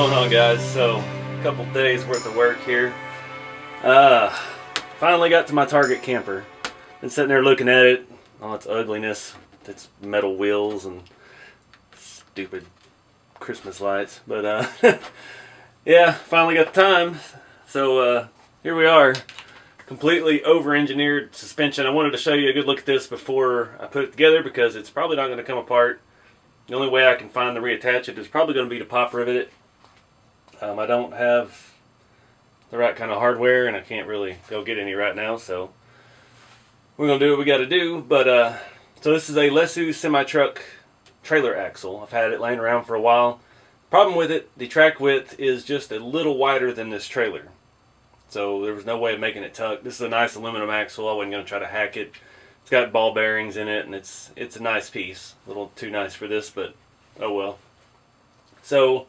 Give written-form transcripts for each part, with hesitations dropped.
going on, guys? So, a couple days worth of work here. Finally got to my Target camper. Been sitting there looking at it, all its ugliness, its metal wheels and stupid Christmas lights. But yeah, finally got the time. So here we are, completely over-engineered suspension. I wanted to show you a good look at this before I put it together because it's probably not going to come apart. The only way I can find to reattach it is probably going to be to pop rivet it. I don't have the right kind of hardware, and I can't really go get any right now, so we're going to do what we got to do. But so this is a Lesu semi-truck trailer axle. I've had it laying around for a while. Problem with it, the track width is just a little wider than this trailer, so there was no way of making it tuck. This is a nice aluminum axle. I wasn't going to try to hack it. It's got ball bearings in it, and it's a nice piece. A little too nice for this, but oh well. So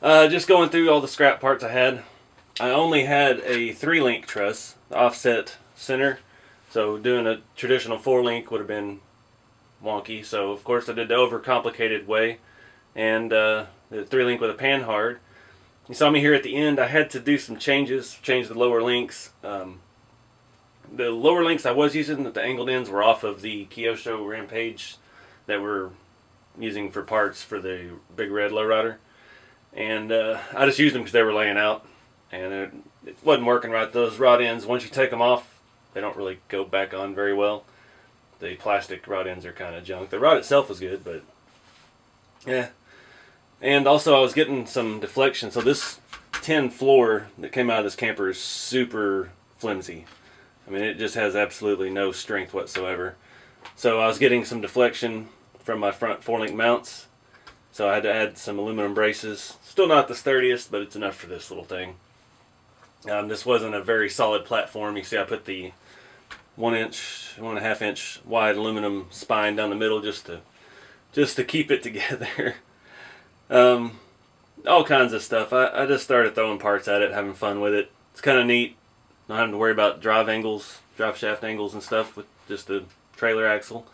just going through all the scrap parts I had. I only had a 3-link truss, the offset center. So doing a traditional 4-link would have been wonky. So of course I did the overcomplicated way, and the 3-link with a panhard. You saw me here at the end. I had to do some changes, change the lower links. The lower links I was using, the angled ends, were off of the Kyosho Rampage that we're using for parts for the big red lowrider. And I just used them because they were laying out. And it wasn't working right. Those rod ends, once you take them off, they don't really go back on very well. The plastic rod ends are kind of junk. The rod itself was good, but yeah. And also I was getting some deflection. So this tin floor that came out of this camper is super flimsy. I mean, it just has absolutely no strength whatsoever. So I was getting some deflection from my front 4-link mounts. So I had to add some aluminum braces. Still not the sturdiest, but it's enough for this little thing. This wasn't a very solid platform. You see I put the 1.5 inch wide aluminum spine down the middle just to keep it together. All kinds of stuff. I just started throwing parts at it, having fun with it. It's kind of neat. Not having to worry about drive shaft angles and stuff with just a trailer axle.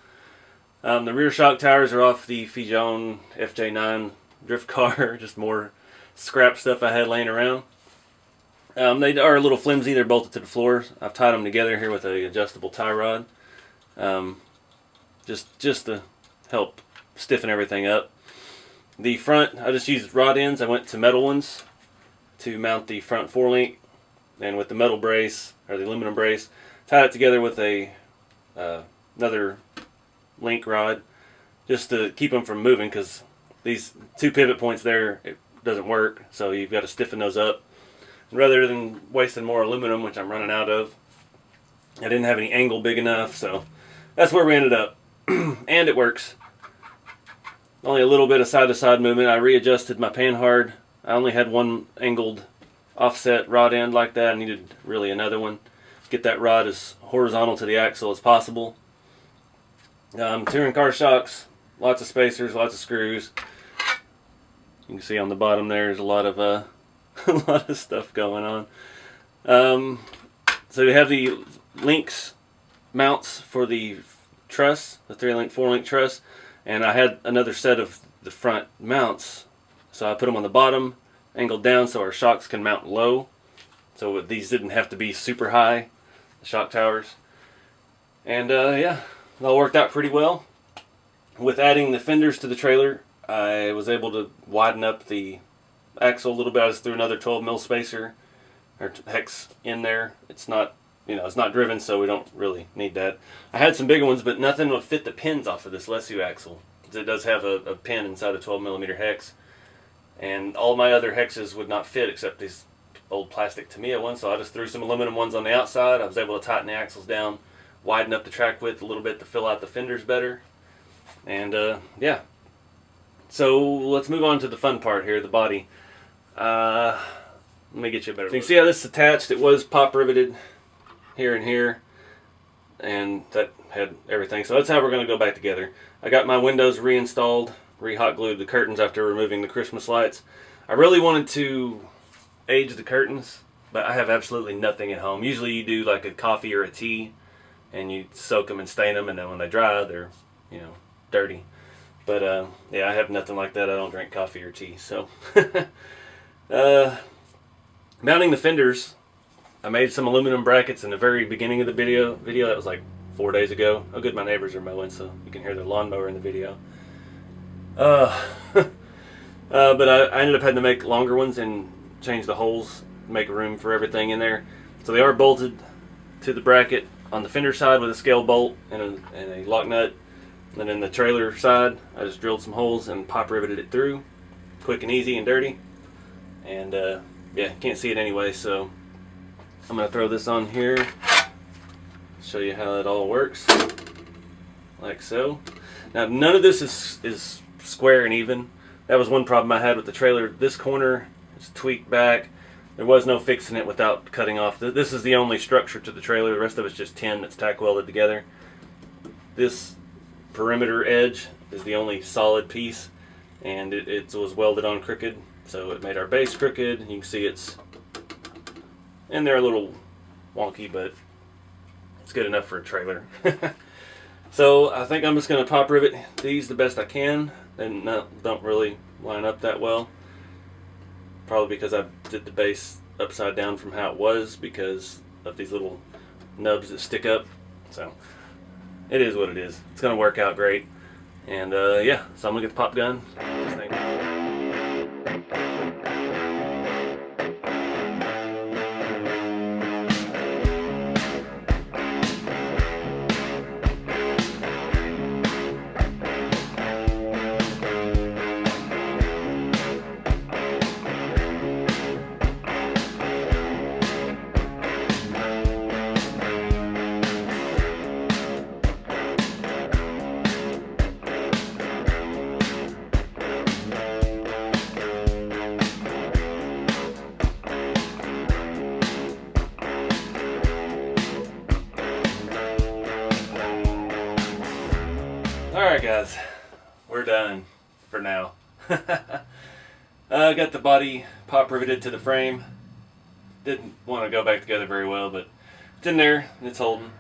The rear shock towers are off the Fijon FJ9 drift car. Just more scrap stuff I had laying around. They are a little flimsy. They're bolted to the floor. I've tied them together here with an adjustable tie rod. Just to help stiffen everything up. The front, I just used rod ends. I went to metal ones to mount the front 4-link. And with the metal brace, or the aluminum brace, tied it together with another link rod, just to keep them from moving, because these 2 pivot points there, it doesn't work, so you've got to stiffen those up. And rather than wasting more aluminum, which I'm running out of, I didn't have any angle big enough, so that's where we ended up. And it works. Only a little bit of side-to-side movement. I readjusted my panhard. I only had one angled offset rod end like that. I needed really another one. Get that rod as horizontal to the axle as possible. Touring car shocks, lots of spacers, lots of screws. You can see on the bottom there's a lot of a lot of stuff going on. So we have the links mounts for the truss, the 3-link, 4-link truss, and I had another set of the front mounts, so I put them on the bottom, angled down so our shocks can mount low. So these didn't have to be super high, the shock towers. And yeah, it all worked out pretty well. With adding the fenders to the trailer, I was able to widen up the axle a little bit. I just threw another 12mm spacer or hex in there. It's not, it's not driven, so we don't really need that. I had some bigger ones, but nothing would fit the pins off of this Lesu axle. It does have a pin inside a 12mm hex. And all my other hexes would not fit except these old plastic Tamiya ones, so I just threw some aluminum ones on the outside. I was able to tighten the axles down, widen up the track width a little bit to fill out the fenders better. And yeah. So let's move on to the fun part here, the body. Let me get you a better look. So you can see how this is attached. It was pop riveted here and here, and that had everything. So that's how we're going to go back together. I got my windows reinstalled. Re-hot glued the curtains after removing the Christmas lights. I really wanted to age the curtains, but I have absolutely nothing at home. Usually you do like a coffee or a tea, and you soak them and stain them, and then when they dry, they're, dirty. But yeah, I have nothing like that. I don't drink coffee or tea, so Mounting the fenders, I made some aluminum brackets in the very beginning of the video. That was like 4 days ago. Oh good, my neighbors are mowing, so you can hear their lawnmower in the video. But I ended up having to make longer ones and change the holes, make room for everything in there. So they are bolted to the bracket on the fender side with a scale bolt and a lock nut. And then the trailer side, I just drilled some holes and pop riveted it through. Quick and easy and dirty. And yeah, can't see it anyway, so I'm going to throw this on here, show you how it all works, like so. Now none of this is square and even. That was one problem I had with the trailer. This corner is tweaked back. There was no fixing it without cutting off. This is the only structure to the trailer. The rest of it's just tin that's tack welded together. This perimeter edge is the only solid piece, and it was welded on crooked, so it made our base crooked. You can see it's in there a little wonky, but it's good enough for a trailer. So I think I'm just going to pop rivet these the best I can, and don't really line up that well. Probably because I did the base upside down from how it was because of these little nubs that stick up. So it is what it is. It's going to work out great. And yeah, so I'm going to get the pop gun. This thing. Alright guys, we're done for now. I got the body pop riveted to the frame. Didn't want to go back together very well, but it's in there and it's holding.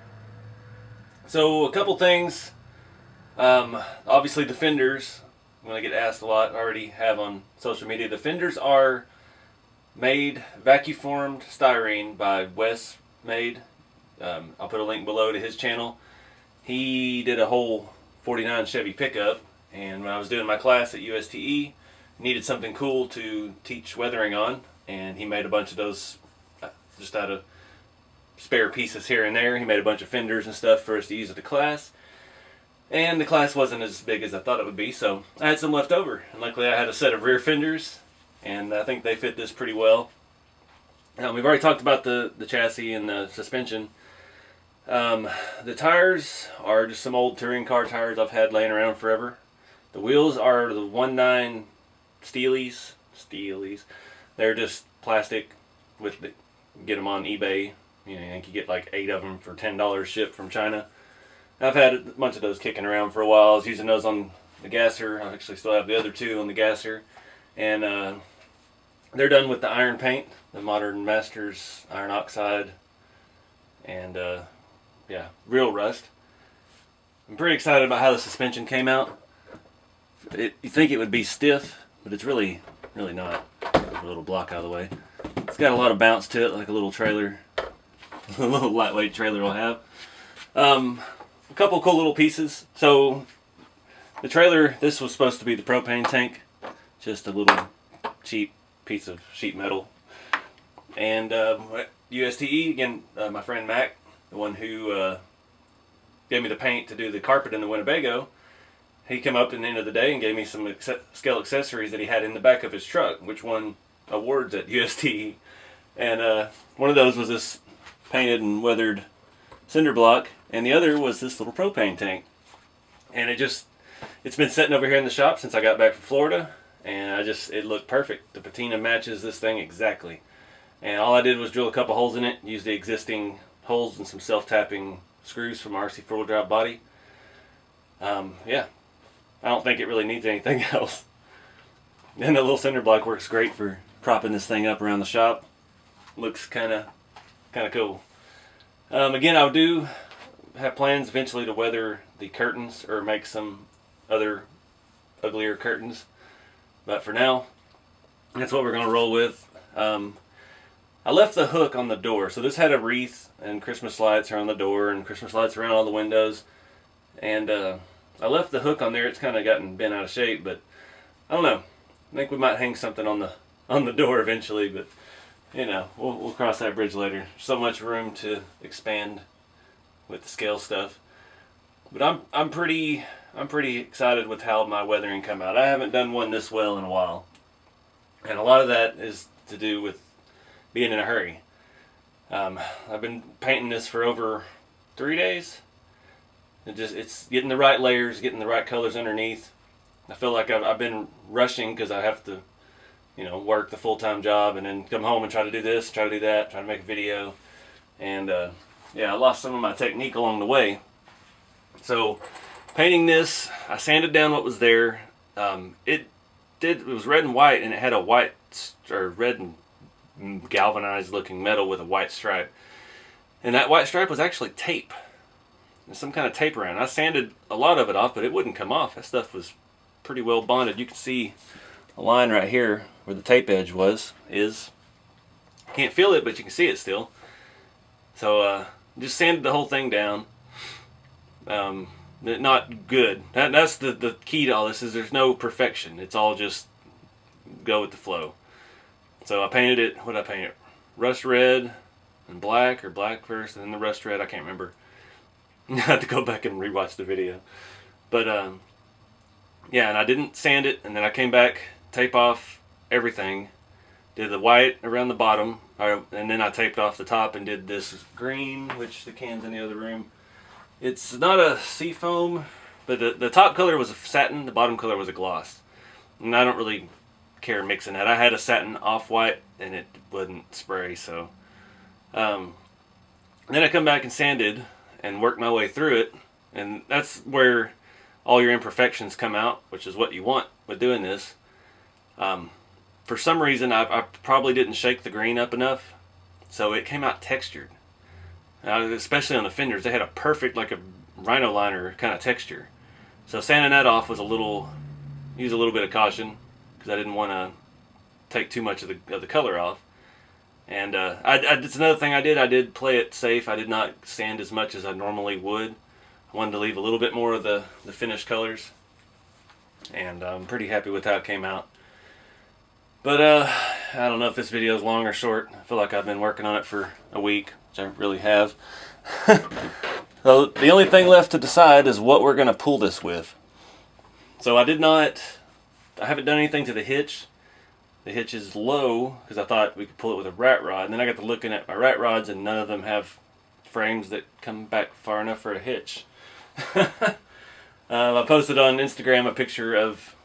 So a couple things. Obviously the fenders, when I get asked a lot, I already have on social media. The fenders are made vacuum formed styrene by Wes Made. I'll put a link below to his channel. He did a whole 49 Chevy pickup, and when I was doing my class at USTE, needed something cool to teach weathering on, and he made a bunch of those just out of spare pieces here and there. He made a bunch of fenders and stuff for us to use at the class, and the class wasn't as big as I thought it would be, so I had some left over, and luckily I had a set of rear fenders, and I think they fit this pretty well. We've already talked about the chassis and the suspension. The tires are just some old touring car tires I've had laying around forever. The wheels are the 1/9 Steelies. They're just plastic. Get them on eBay. You know, I think you get like 8 of them for $10 shipped from China. I've had a bunch of those kicking around for a while. I was using those on the gasser. I actually still have the other 2 on the gasser, and they're done with the iron paint, the Modern Masters iron oxide, and yeah, real rust. I'm pretty excited about how the suspension came out. You think it would be stiff, but it's really not. Put a little block out of the way. It's got a lot of bounce to it, like a little trailer, a little lightweight trailer will have. A couple cool little pieces. So the trailer, this was supposed to be the propane tank, just a little cheap piece of sheet metal. And USTE, again, my friend Mac, the one who gave me the paint to do the carpet in the Winnebago, he came up at the end of the day and gave me some scale accessories that he had in the back of his truck, which won awards at USTE. And one of those was this painted and weathered cinder block, and the other was this little propane tank. And it's been sitting over here in the shop since I got back from Florida, and it looked perfect. The patina matches this thing exactly. And all I did was drill a couple holes in it, use the existing holes and some self-tapping screws from RC four-wheel drive body. Yeah, I don't think it really needs anything else. And the little cinder block works great for propping this thing up around the shop. Looks kind of cool. Again, I do have plans eventually to weather the curtains or make some other uglier curtains. But for now, That's what we're going to roll with. I left the hook on the door. So this had a wreath and Christmas lights around the door and Christmas lights around all the windows. And I left the hook on there. It's kind of gotten bent out of shape, but I don't know. I think we might hang something on the door eventually, but you know, we'll cross that bridge later. So much room to expand with the scale stuff. But I'm pretty excited with how my weathering come out. I haven't done one this well in a while. And a lot of that is to do with being in a hurry. I've been painting this for over 3 days. It's getting the right layers, getting the right colors underneath. I feel like I've been rushing because I have to, you know, work the full-time job and then come home and try to do this, try to do that, try to make a video. And yeah, I lost some of my technique along the way. So painting this, I sanded down what was there. It was red and white, and it had a white or red and galvanized looking metal with a white stripe, and that white stripe was actually tape. There's some kind of tape around. I sanded a lot of it off, but it wouldn't come off. That stuff was pretty well bonded. You can see a line right here where the tape edge is. Can't feel it, but you can see it still. So just sanded the whole thing down. Not good. That's the key to all this, is there's no perfection. It's all just go with the flow. So I painted it, what did I paint it? Rust red and black, or black first and then the rust red, I can't remember. I have to go back and rewatch the video. But yeah, and I didn't sand it, and then I came back, tape off everything, did the white around the bottom, and then I taped off the top and did this green, which the can's in the other room. It's not a seafoam, but the top color was a satin, the bottom color was a gloss. And I don't really care mixing that. I had a satin off-white and it wouldn't spray, so then I come back and sanded and worked my way through it, and that's where all your imperfections come out, which is what you want with doing this. For some reason I probably didn't shake the green up enough, so it came out textured. Especially on the fenders, they had a perfect, like a rhino liner kind of texture. So sanding that off was use a little bit of caution, because I didn't want to take too much of the color off. And it's another thing I did. I did play it safe. I did not sand as much as I normally would. I wanted to leave a little bit more of the finished colors. And I'm pretty happy with how it came out. But I don't know if this video is long or short. I feel like I've been working on it for a week, which I really have. So the only thing left to decide is what we're going to pull this with. So I haven't done anything to the hitch. The hitch is low because I thought we could pull it with a rat rod. And then I got to looking at my rat rods, and none of them have frames that come back far enough for a hitch. I posted on Instagram a picture of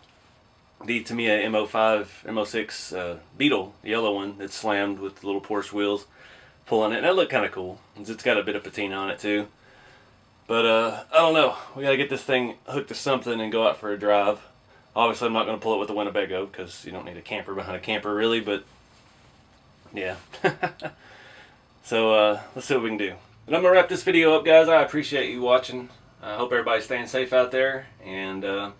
the Tamiya M06 Beetle, the yellow one that's slammed with the little Porsche wheels, pulling it. And that looked kind of cool. It's got a bit of patina on it too. But I don't know. We got to get this thing hooked to something and go out for a drive. Obviously, I'm not going to pull it with a Winnebago because you don't need a camper behind a camper, really. But yeah. So let's see what we can do. But I'm going to wrap this video up, guys. I appreciate you watching. I hope everybody's staying safe out there and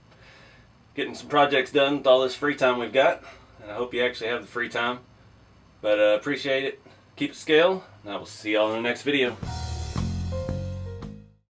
getting some projects done with all this free time we've got. And I hope you actually have the free time. But appreciate it. Keep it scale, and I will see y'all in the next video.